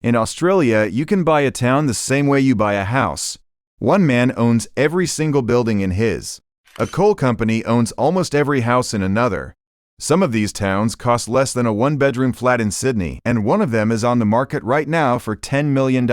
In Australia, you can buy a town the same way you buy a house. One man owns every single building in his. A coal company owns almost every house in another. Some of these towns cost less than a one-bedroom flat in Sydney, and one of them is on the market right now for $10 million.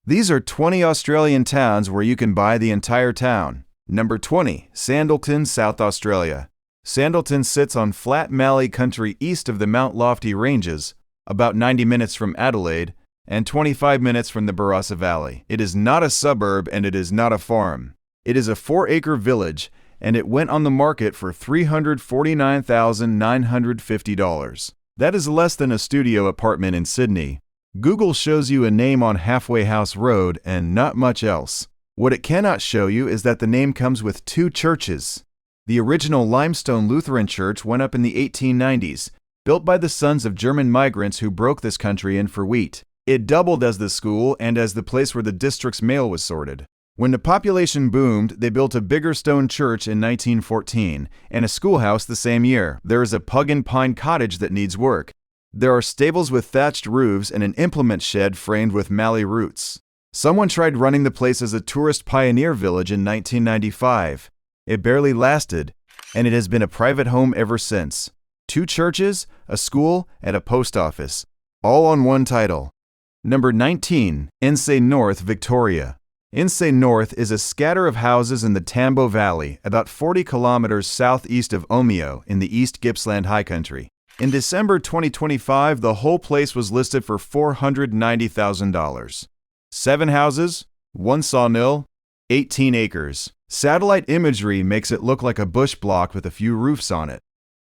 These are 20 Australian towns where you can buy the entire town. Number 20, Sandalton, South Australia. Sandalton sits on flat Mallee country east of the Mount Lofty Ranges, about 90 minutes from Adelaide, and 25 minutes from the Barossa Valley. It is not a suburb and it is not a farm. It is a 4-acre village, and it went on the market for $349,950. That is less than a studio apartment in Sydney. Google shows you a name on Halfway House Road and not much else. What it cannot show you is that the name comes with 2 churches. The original limestone Lutheran church went up in the 1890s, built by the sons of German migrants who broke this country in for wheat. It doubled as the school and as the place where the district's mail was sorted. When the population boomed, they built a bigger stone church in 1914 and a schoolhouse the same year. There is a pug and pine cottage that needs work. There are stables with thatched roofs and an implement shed framed with mallee roots. Someone tried running the place as a tourist pioneer village in 1995. It barely lasted, and it has been a private home ever since. 2 churches, a school, and a post office, all on one title. Number 19, Insay North, Victoria. Insay North is a scatter of houses in the Tambo Valley, about 40 kilometers southeast of Omeo in the East Gippsland High Country. In December 2025, the whole place was listed for $490,000. 7 houses, 1 sawmill, 18 acres. Satellite imagery makes it look like a bush block with a few roofs on it.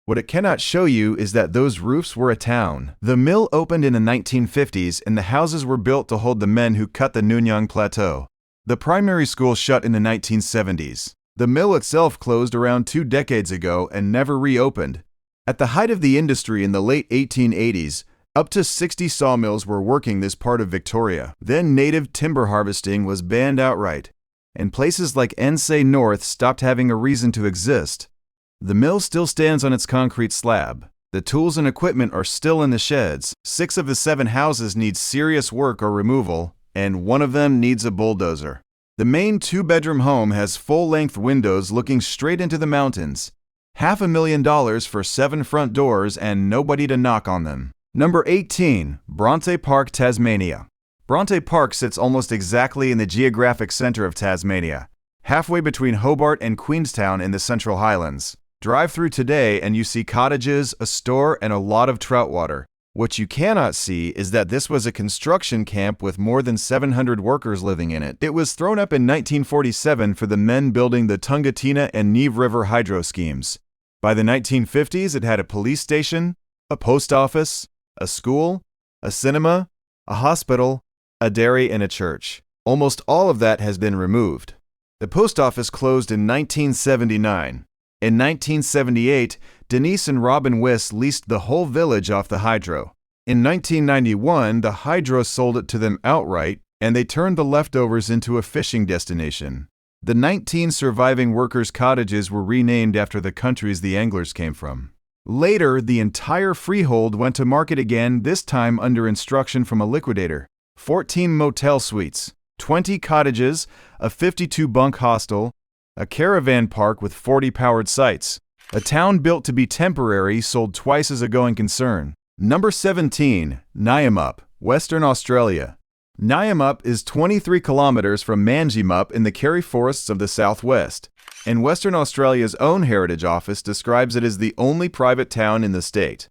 What it cannot show you is that those roofs were a town. The mill opened in the 1950s, and the houses were built to hold the men who cut the Nunyang Plateau. The primary school shut in the 1970s. The mill itself closed around 2 decades ago and never reopened. At the height of the industry in the late 1880s, up to 60 sawmills were working this part of Victoria. Then native timber harvesting was banned outright, and places like Insay North stopped having a reason to exist. The mill still stands on its concrete slab. The tools and equipment are still in the sheds. 6 of the 7 houses need serious work or removal, and 1 of them needs a bulldozer. The main 2-bedroom home has full-length windows looking straight into the mountains. $500,000 for 7 front doors and nobody to knock on them. Number 18, Bronte Park, Tasmania. Bronte Park sits almost exactly in the geographic center of Tasmania, halfway between Hobart and Queenstown in the Central Highlands. Drive through today and you see cottages, a store, and a lot of trout water. What you cannot see is that this was a construction camp with more than 700 workers living in it. It was thrown up in 1947 for the men building the Tungatina and Neve River hydro schemes. By the 1950s, it had a police station, a post office, a school, a cinema, a hospital, a dairy, and a church. Almost all of that has been removed. The post office closed in 1979. In 1978, Denise and Robin Wiss leased the whole village off the hydro. In 1991, the hydro sold it to them outright, and they turned the leftovers into a fishing destination. The 19 surviving workers' cottages were renamed after the countries the anglers came from. Later, the entire freehold went to market again, this time under instruction from a liquidator. 14 motel suites, 20 cottages, a 52-bunk hostel, a caravan park with 40 powered sites. A town built to be temporary sold twice as a going concern. Number 17, Nyamapup, Western Australia. Nyamapup is 23 kilometers from Manjimup in the Kerry forests of the southwest, and Western Australia's own Heritage Office describes it as the only private town in the state.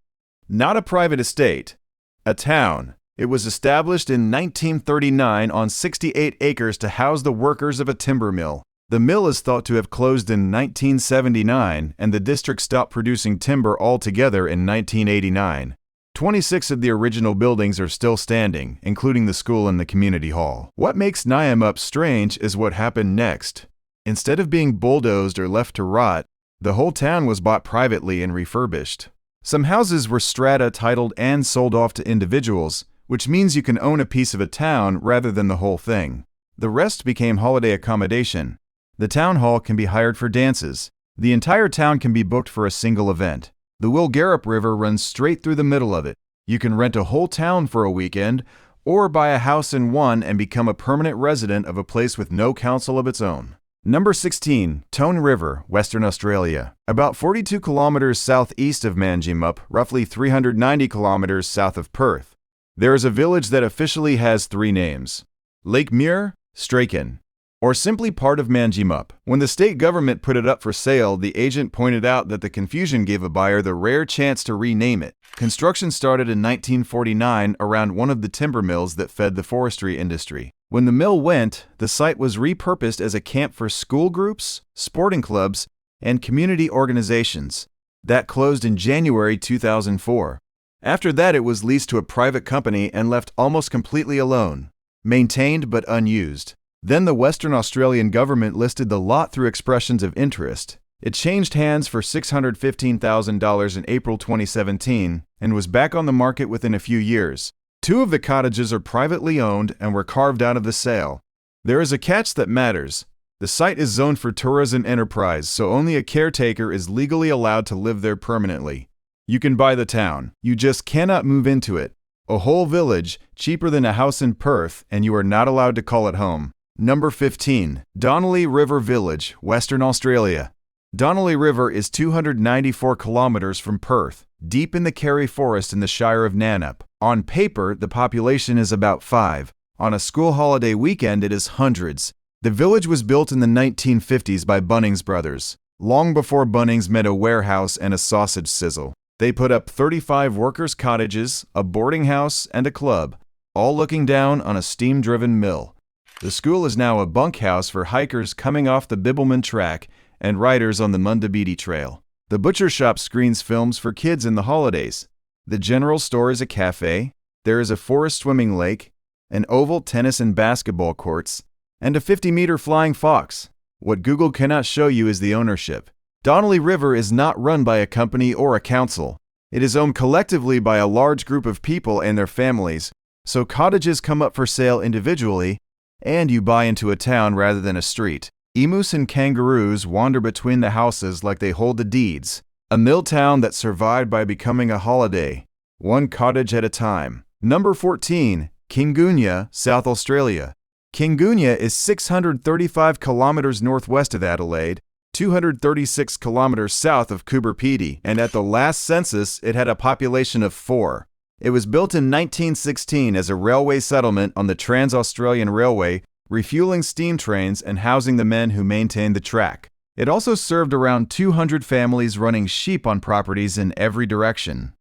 Not a private estate, a town. It was established in 1939 on 68 acres to house the workers of a timber mill. The mill is thought to have closed in 1979, and the district stopped producing timber altogether in 1989. 26 of the original buildings are still standing, including the school and the community hall. What makes Nyamapup strange is what happened next. Instead of being bulldozed or left to rot, the whole town was bought privately and refurbished. Some houses were strata titled and sold off to individuals, which means you can own a piece of a town rather than the whole thing. The rest became holiday accommodation. The town hall can be hired for dances. The entire town can be booked for a single event. The Wilgarup River runs straight through the middle of it. You can rent a whole town for a weekend, or buy a house in one and become a permanent resident of a place with no council of its own. Number 16. Tone River, Western Australia. About 42 kilometers southeast of Manjimup, roughly 390 kilometers south of Perth. There is a village that officially has three names: Lake Muir, Strachan, or simply part of Manjimup. When the state government put it up for sale, the agent pointed out that the confusion gave a buyer the rare chance to rename it. Construction started in 1949 around one of the timber mills that fed the forestry industry. When the mill went, the site was repurposed as a camp for school groups, sporting clubs, and community organizations. That closed in January 2004. After that, it was leased to a private company and left almost completely alone, maintained but unused. Then the Western Australian government listed the lot through expressions of interest. It changed hands for $615,000 in April 2017 and was back on the market within a few years. Two of the cottages are privately owned and were carved out of the sale. There is a catch that matters. The site is zoned for tourism enterprise, so only a caretaker is legally allowed to live there permanently. You can buy the town. You just cannot move into it. A whole village, cheaper than a house in Perth, and you are not allowed to call it home. Number 15. Donnelly River Village, Western Australia. Donnelly River is 294 kilometers from Perth, deep in the Kerry Forest in the Shire of Nannup. On paper, the population is about 5. On a school holiday weekend, it is hundreds. The village was built in the 1950s by Bunnings Brothers, long before Bunnings met a warehouse and a sausage sizzle. They put up 35 workers' cottages, a boarding house, and a club, all looking down on a steam-driven mill. The school is now a bunkhouse for hikers coming off the Bibbulmun Track and riders on the Mundabidi Trail. The butcher shop screens films for kids in the holidays. The general store is a cafe. There is a forest swimming lake, an oval tennis and basketball courts, and a 50-meter flying fox. What Google cannot show you is the ownership. Donnelly River is not run by a company or a council. It is owned collectively by a large group of people and their families, so cottages come up for sale individually, and you buy into a town rather than a street. Emus and kangaroos wander between the houses like they hold the deeds. A mill town that survived by becoming a holiday, one cottage at a time. Number 14. Kingunya, South Australia. Kingunya is 635 kilometers northwest of Adelaide, 236 kilometers south of Coober Pedy, and at the last census, it had a population of 4. It was built in 1916 as a railway settlement on the Trans-Australian Railway, refueling steam trains and housing the men who maintained the track. It also served around 200 families running sheep on properties in every direction.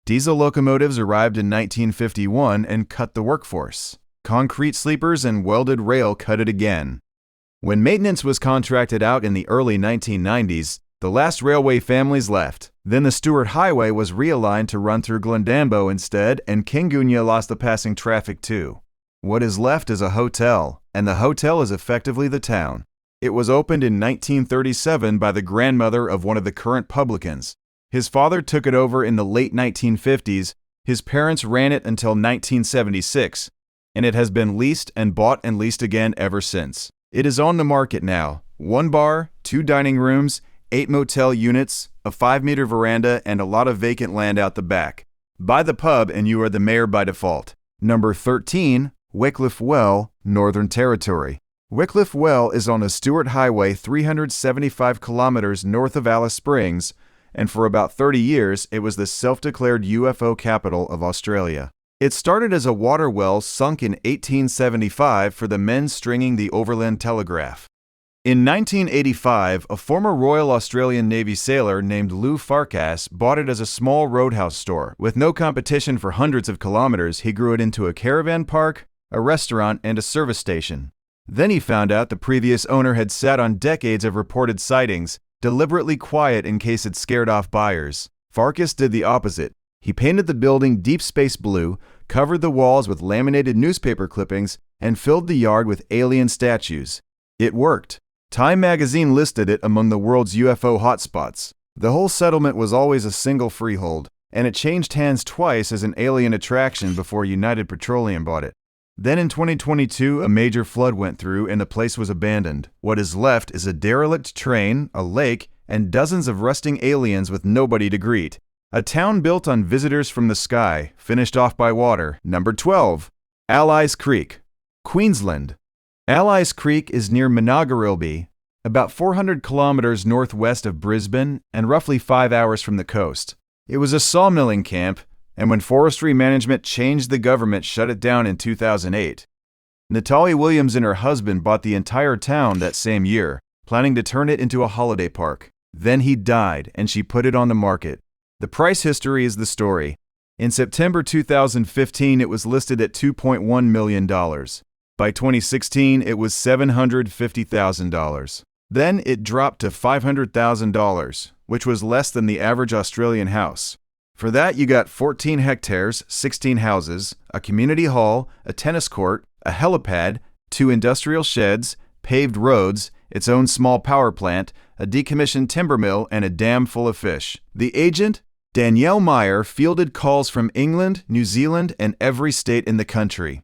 Diesel locomotives arrived in 1951 and cut the workforce. Concrete sleepers and welded rail cut it again. When maintenance was contracted out in the early 1990s, the last railway families left. Then the Stuart Highway was realigned to run through Glendambo instead, and Kingunya lost the passing traffic too. What is left is a hotel, and the hotel is effectively the town. It was opened in 1937 by the grandmother of one of the current publicans. His father took it over in the late 1950s, his parents ran it until 1976, and it has been leased and bought and leased again ever since. It is on the market now. 1 bar, 2 dining rooms, 8 motel units, a 5-meter veranda, and a lot of vacant land out the back. Buy the pub and you are the mayor by default. Number 13. Wycliffe Well, Northern Territory. Wycliffe Well is on the Stuart Highway 375 kilometers north of Alice Springs, and for about 30 years it was the self-declared UFO capital of Australia. It started as a water well sunk in 1875 for the men stringing the Overland Telegraph. In 1985, a former Royal Australian Navy sailor named Lou Farkas bought it as a small roadhouse store. With no competition for hundreds of kilometers, he grew it into a caravan park, a restaurant, and a service station. Then he found out the previous owner had sat on decades of reported sightings, deliberately quiet in case it scared off buyers. Farkas did the opposite. He painted the building deep space blue, covered the walls with laminated newspaper clippings, and filled the yard with alien statues. It worked. Time magazine listed it among the world's UFO hotspots. The whole settlement was always a single freehold, and it changed hands twice as an alien attraction before United Petroleum bought it. Then in 2022, a major flood went through and the place was abandoned. What is left is a derelict train, a lake, and dozens of rusting aliens with nobody to greet. A town built on visitors from the sky, finished off by water. Number 12. Allies Creek, Queensland. Allies Creek is near Monongahela, about 400 kilometers northwest of Brisbane and roughly 5 hours from the coast. It was a sawmilling camp, and when forestry management changed, the government shut it down in 2008. Natalia Williams and her husband bought the entire town that same year, planning to turn it into a holiday park. Then he died, and she put it on the market. The price history is the story. In September 2015, it was listed at $2.1 million. By 2016, it was $750,000. Then it dropped to $500,000, which was less than the average Australian house. For that, you got 14 hectares, 16 houses, a community hall, a tennis court, a helipad, 2 industrial sheds, paved roads, its own small power plant, a decommissioned timber mill, and a dam full of fish. The agent, Danielle Meyer, fielded calls from England, New Zealand, and every state in the country.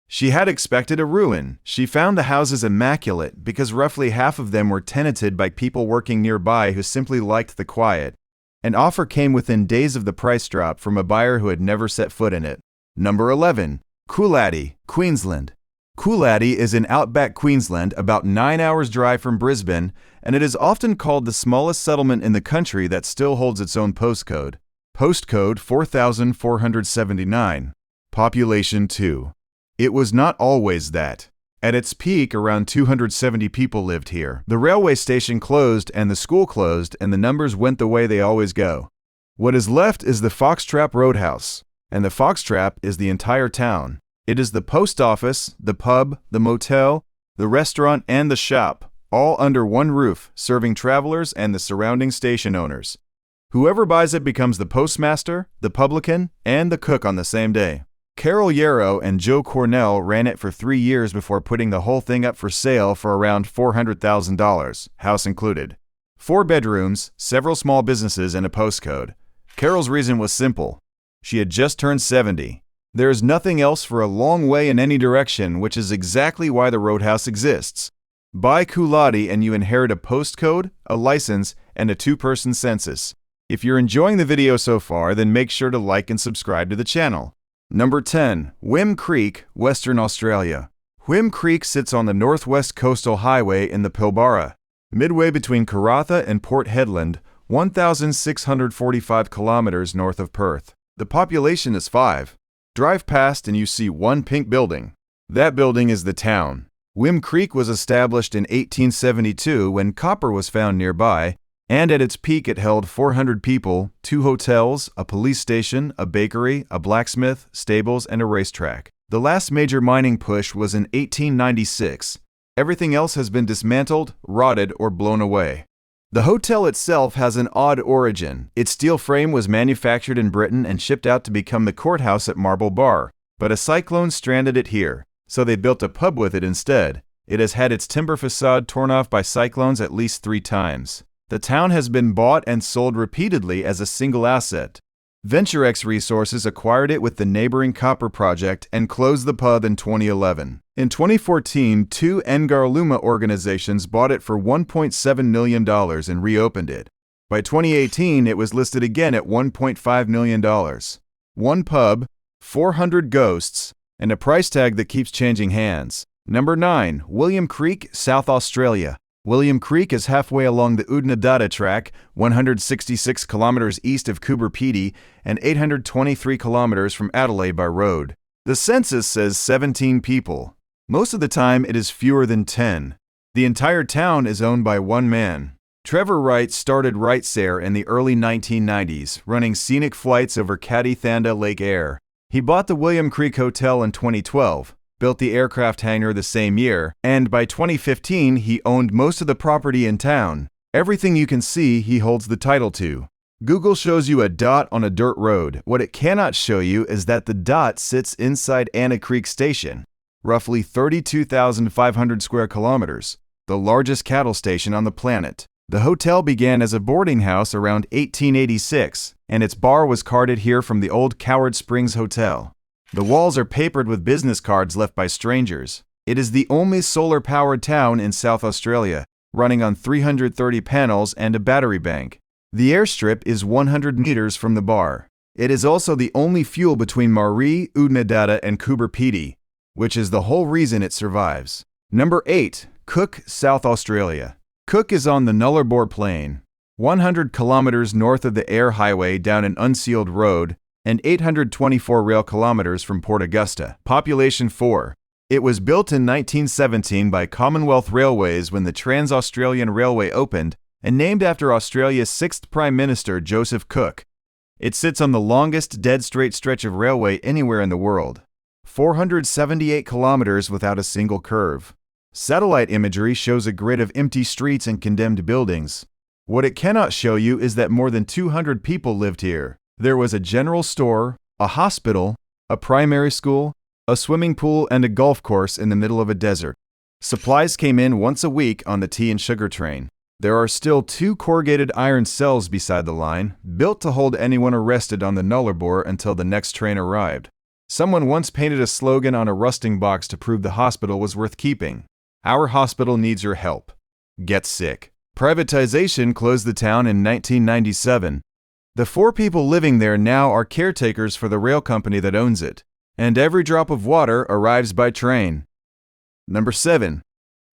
She had expected a ruin. She found the houses immaculate because roughly half of them were tenanted by people working nearby who simply liked the quiet. An offer came within days of the price drop from a buyer who had never set foot in it. Number 11. Coolati, Queensland. Coolati is in outback Queensland, about 9 hours drive from Brisbane, and it is often called the smallest settlement in the country that still holds its own postcode. Postcode 4479. Population 2. It was not always that. At its peak, around 270 people lived here. The railway station closed and the school closed, and the numbers went the way they always go. What is left is the Foxtrap Roadhouse, and the Foxtrap is the entire town. It is the post office, the pub, the motel, the restaurant, and the shop, all under one roof, serving travelers and the surrounding station owners. Whoever buys it becomes the postmaster, the publican, and the cook on the same day. Carol Yarrow and Joe Cornell ran it for 3 years before putting the whole thing up for sale for around $400,000, house included. 4 bedrooms, several small businesses, and a postcode. Carol's reason was simple. She had just turned 70. There is nothing else for a long way in any direction, which is exactly why the Roadhouse exists. Buy Coolati and you inherit a postcode, a license, and a 2-person census. If you're enjoying the video so far, then make sure to like and subscribe to the channel. Number 10. Whim Creek, Western Australia. Whim Creek sits on the Northwest Coastal Highway in the Pilbara, midway between Karratha and Port Hedland, 1,645 kilometers north of Perth. The population is 5. Drive past and you see one pink building. That building is the town. Whim Creek was established in 1872 when copper was found nearby, and at its peak it held 400 people, 2 hotels, a police station, a bakery, a blacksmith, stables, and a racetrack. The last major mining push was in 1896. Everything else has been dismantled, rotted, or blown away. The hotel itself has an odd origin. Its steel frame was manufactured in Britain and shipped out to become the courthouse at Marble Bar, but a cyclone stranded it here, so they built a pub with it instead. It has had its timber facade torn off by cyclones at least 3 times. The town has been bought and sold repeatedly as a single asset. VentureX Resources acquired it with the neighboring copper project and closed the pub in 2011. In 2014, 2 Ngarluma organizations bought it for $1.7 million and reopened it. By 2018, it was listed again at $1.5 million. 1 pub, 400 ghosts, and a price tag that keeps changing hands. Number 9. William Creek, South Australia. William Creek is halfway along the Oodnadatta track, 166 kilometers east of Coober Pedy and 823 kilometers from Adelaide by road. The census says 17 people. Most of the time, it is fewer than 10. The entire town is owned by one man. Trevor Wright started Wrightsair in the early 1990s, running scenic flights over Kadithanda Lake Eyre. He bought the William Creek Hotel in 2012. Built the aircraft hangar the same year, and by 2015 he owned most of the property in town. Everything you can see he holds the title to. Google shows you a dot on a dirt road. What it cannot show you is that the dot sits inside Anna Creek Station, roughly 32,500 square kilometers, the largest cattle station on the planet. The hotel began as a boarding house around 1886, and its bar was carted here from the old Coward Springs Hotel. The walls are papered with business cards left by strangers. It is the only solar-powered town in South Australia, running on 330 panels and a battery bank. The airstrip is 100 meters from the bar. It is also the only fuel between Maree, Oodnadatta, and Coober Pedy. which is the whole reason it survives. Number 8. Cook, South Australia. Cook is on the Nullarbor Plain, 100 kilometers north of the Air Highway down an unsealed road, and 824 rail kilometers from Port Augusta. Population 4. It was built in 1917 by Commonwealth Railways when the Trans-Australian Railway opened, and named after Australia's 6th Prime Minister Joseph Cook. It sits on the longest dead straight stretch of railway anywhere in the world, 478 kilometers without a single curve. Satellite imagery shows a grid of empty streets and condemned buildings. What it cannot show you is that more than 200 people lived here. There was a general store, a hospital, a primary school, a swimming pool, and a golf course in the middle of a desert. Supplies came in once a week on the tea and sugar train. There are still 2 corrugated iron cells beside the line, built to hold anyone arrested on the Nullarbor until the next train arrived. Someone once painted a slogan on a rusting box to prove the hospital was worth keeping. Our hospital needs your help. Get sick. Privatization closed the town in 1997. The 4 people living there now are caretakers for the rail company that owns it, and every drop of water arrives by train. Number 7.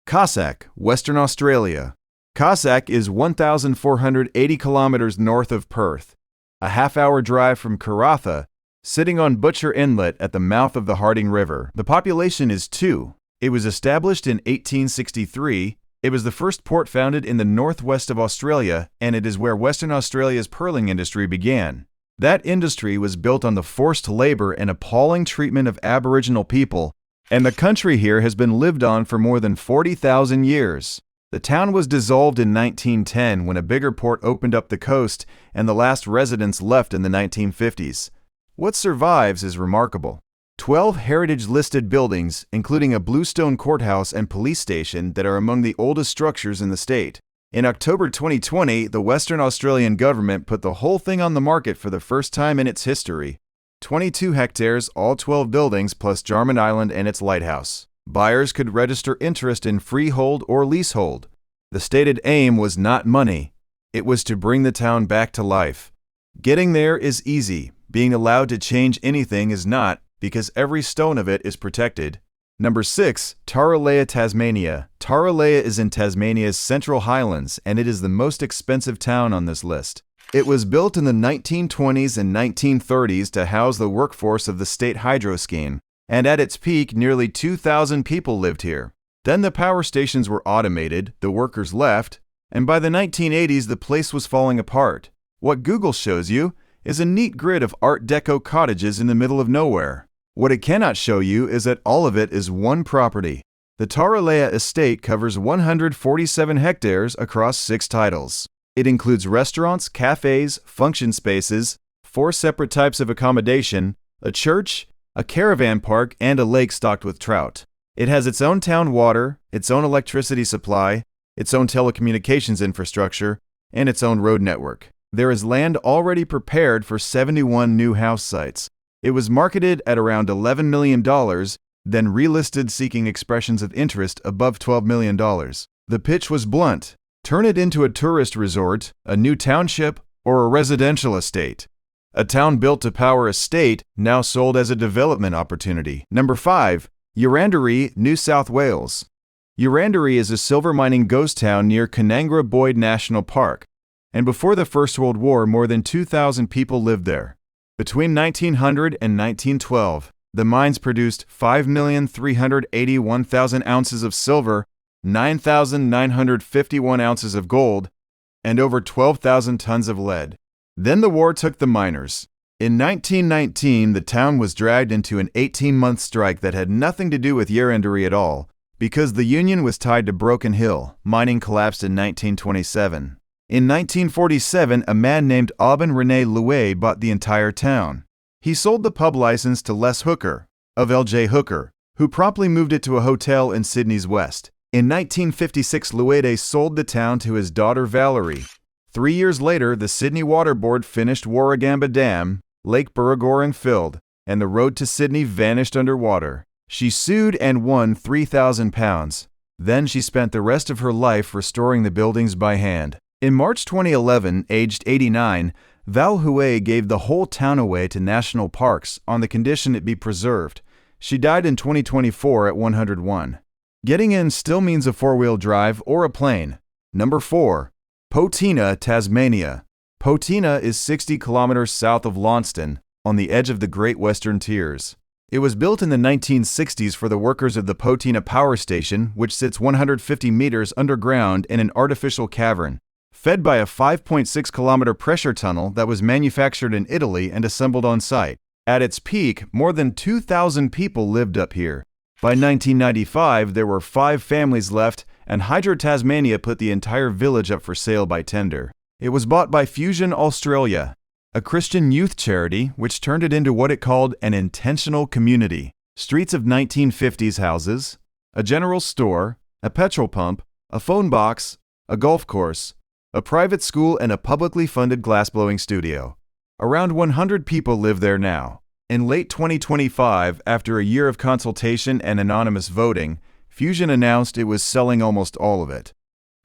Cossack, Western Australia. Cossack is 1,480 kilometers north of Perth, a half-hour drive from Karratha, sitting on Butcher Inlet at the mouth of the Harding River. The population is 2. It was established in 1863. It was the first port founded in the northwest of Australia, and it is where Western Australia's pearling industry began. That industry was built on the forced labor and appalling treatment of Aboriginal people, and the country here has been lived on for more than 40,000 years. The town was dissolved in 1910 when a bigger port opened up the coast and the last residents left in the 1950s. What survives is remarkable. 12 heritage-listed buildings, including a bluestone courthouse and police station that are among the oldest structures in the state. In October 2020, the Western Australian government put the whole thing on the market for the first time in its history. 22 hectares, all 12 buildings, plus Jarman Island and its lighthouse. Buyers could register interest in freehold or leasehold. The stated aim was not money. It was to bring the town back to life. Getting there is easy. Being allowed to change anything is not, because every stone of it is protected. Number 6. Tarraleah, Tasmania. Tarraleah is in Tasmania's Central Highlands, and it is the most expensive town on this list. It was built in the 1920s and 1930s to house the workforce of the state hydro scheme, and at its peak, nearly 2,000 people lived here. Then the power stations were automated, the workers left, and by the 1980s the place was falling apart. What Google shows you is a neat grid of Art Deco cottages in the middle of nowhere. What it cannot show you is that all of it is one property. The Tarraleah estate covers 147 hectares across 6 titles. It includes restaurants, cafes, function spaces, 4 separate types of accommodation, a church, a caravan park, and a lake stocked with trout. It has its own town water, its own electricity supply, its own telecommunications infrastructure, and its own road network. There is land already prepared for 71 new house sites. It was marketed at around $11 million, then relisted seeking expressions of interest above $12 million. The pitch was blunt. Turn it into a tourist resort, a new township, or a residential estate. A town built to power a state, now sold as a development opportunity. Number 5. Yurandaree, New South Wales. Yurandaree is a silver mining ghost town near Canangra Boyd National Park, and before the First World War, more than 2,000 people lived there. Between 1900 and 1912, the mines produced 5,381,000 ounces of silver, 9,951 ounces of gold, and over 12,000 tons of lead. Then the war took the miners. In 1919, the town was dragged into an 18-month strike that had nothing to do with Yurandaree at all, because the union was tied to Broken Hill. Mining collapsed in 1927. In 1947, a man named Aubin Rene Louet bought the entire town. He sold the pub license to Les Hooker, of L.J. Hooker, who promptly moved it to a hotel in Sydney's west. In 1956, Louet sold the town to his daughter Valerie. 3 years later, the Sydney Water Board finished Warragamba Dam, Lake Burragoran filled, and the road to Sydney vanished underwater. She sued and won £3,000. Then she spent the rest of her life restoring the buildings by hand. In March 2011, aged 89, Val Huet gave the whole town away to national parks on the condition it be preserved. She died in 2024 at 101. Getting in still means a four-wheel drive or a plane. Number 4. Potina, Tasmania. Potina is 60 kilometers south of Launceston, on the edge of the Great Western Tiers. It was built in the 1960s for the workers of the Potina Power Station, which sits 150 meters underground in an artificial cavern, fed by a 5.6-kilometer pressure tunnel that was manufactured in Italy and assembled on site. At its peak, more than 2,000 people lived up here. By 1995, there were 5 families left, and Hydro Tasmania put the entire village up for sale by tender. It was bought by Fusion Australia, a Christian youth charity which turned it into what it called an intentional community. Streets of 1950s houses, a general store, a petrol pump, a phone box, a golf course, a private school, and a publicly funded glassblowing studio. Around 100 people live there now. In late 2025, after a year of consultation and anonymous voting, Fusion announced it was selling almost all of it.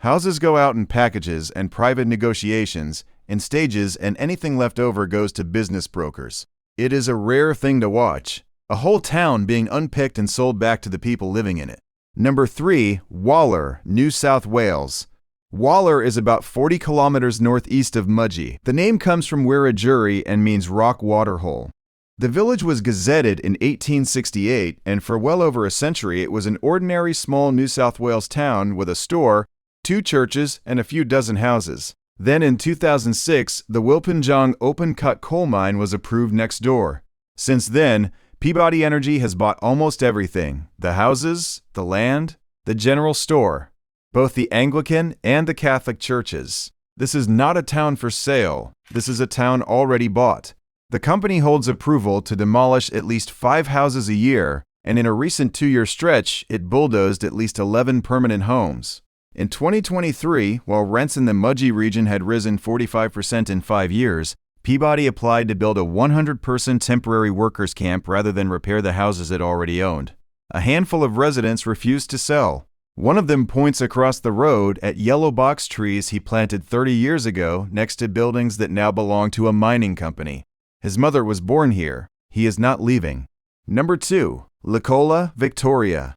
Houses go out in packages and private negotiations, in stages, and anything left over goes to business brokers. It is a rare thing to watch, a whole town being unpicked and sold back to the people living in it. Number 3, Waller, New South Wales. Waller is about 40 kilometers northeast of Mudgee. The name comes from Wiradjuri and means rock waterhole. The village was gazetted in 1868, and for well over a century it was an ordinary small New South Wales town with a store, 2 churches, and a few dozen houses. Then in 2006, the Wilpinjong open-cut coal mine was approved next door. Since then, Peabody Energy has bought almost everything: the houses, the land, the general store, both the Anglican and the Catholic churches. This is not a town for sale. This is a town already bought. The company holds approval to demolish at least 5 houses a year, and in a recent 2-year stretch, it bulldozed at least 11 permanent homes. In 2023, while rents in the Mudgee region had risen 45% in 5 years, Peabody applied to build a 100-person temporary workers camp rather than repair the houses it already owned. A handful of residents refused to sell. One of them points across the road at yellow box trees he planted 30 years ago next to buildings that now belong to a mining company. His mother was born here. He is not leaving. Number 2. Licola, Victoria.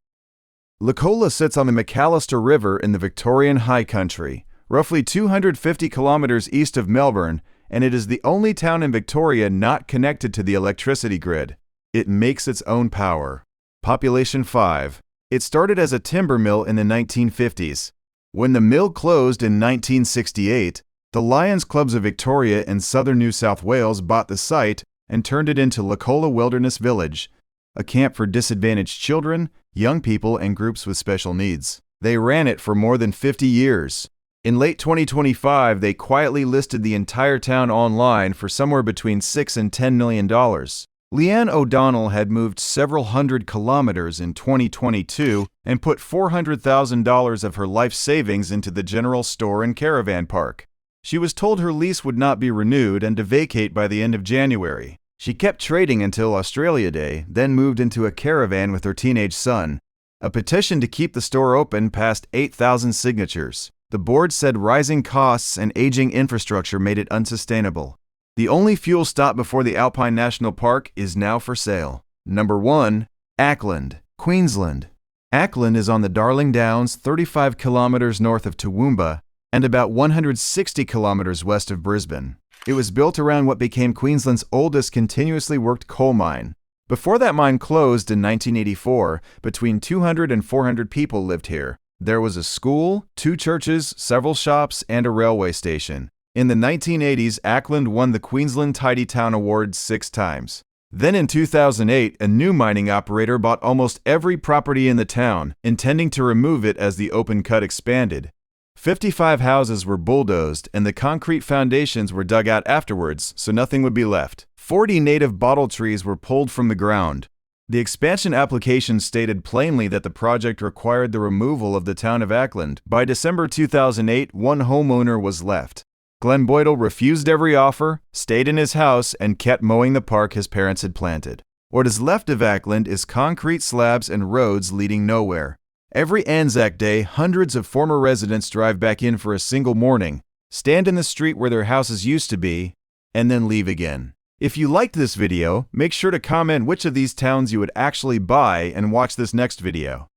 Licola sits on the McAllister River in the Victorian High Country, roughly 250 kilometers east of Melbourne, and it is the only town in Victoria not connected to the electricity grid. It makes its own power. Population 5. It started as a timber mill in the 1950s. When the mill closed in 1968, the Lions Clubs of Victoria and southern New South Wales bought the site and turned it into Licola Wilderness Village, a camp for disadvantaged children, young people, and groups with special needs. They ran it for more than 50 years. In late 2025, they quietly listed the entire town online for somewhere between $6 and $10 million. Leanne O'Donnell had moved several hundred kilometers in 2022 and put $400,000 of her life savings into the general store and caravan park. She was told her lease would not be renewed and to vacate by the end of January. She kept trading until Australia Day, then moved into a caravan with her teenage son. A petition to keep the store open passed 8,000 signatures. The board said rising costs and aging infrastructure made it unsustainable. The only fuel stop before the Alpine National Park is now for sale. Number 1. Auckland, Queensland. Auckland is on the Darling Downs, 35 kilometers north of Toowoomba, and about 160 kilometers west of Brisbane. It was built around what became Queensland's oldest continuously worked coal mine. Before that mine closed in 1984, between 200 and 400 people lived here. There was a school, 2 churches, several shops, and a railway station. In the 1980s, Auckland won the Queensland Tidy Town Award 6 times. Then in 2008, a new mining operator bought almost every property in the town, intending to remove it as the open cut expanded. 55 houses were bulldozed, and the concrete foundations were dug out afterwards, so nothing would be left. 40 native bottle trees were pulled from the ground. The expansion application stated plainly that the project required the removal of the town of Auckland. By December 2008, one homeowner was left. Glenn Boydell refused every offer, stayed in his house, and kept mowing the park his parents had planted. What is left of Auckland is concrete slabs and roads leading nowhere. Every Anzac Day, hundreds of former residents drive back in for a single morning, stand in the street where their houses used to be, and then leave again. If you liked this video, make sure to comment which of these towns you would actually buy and watch this next video.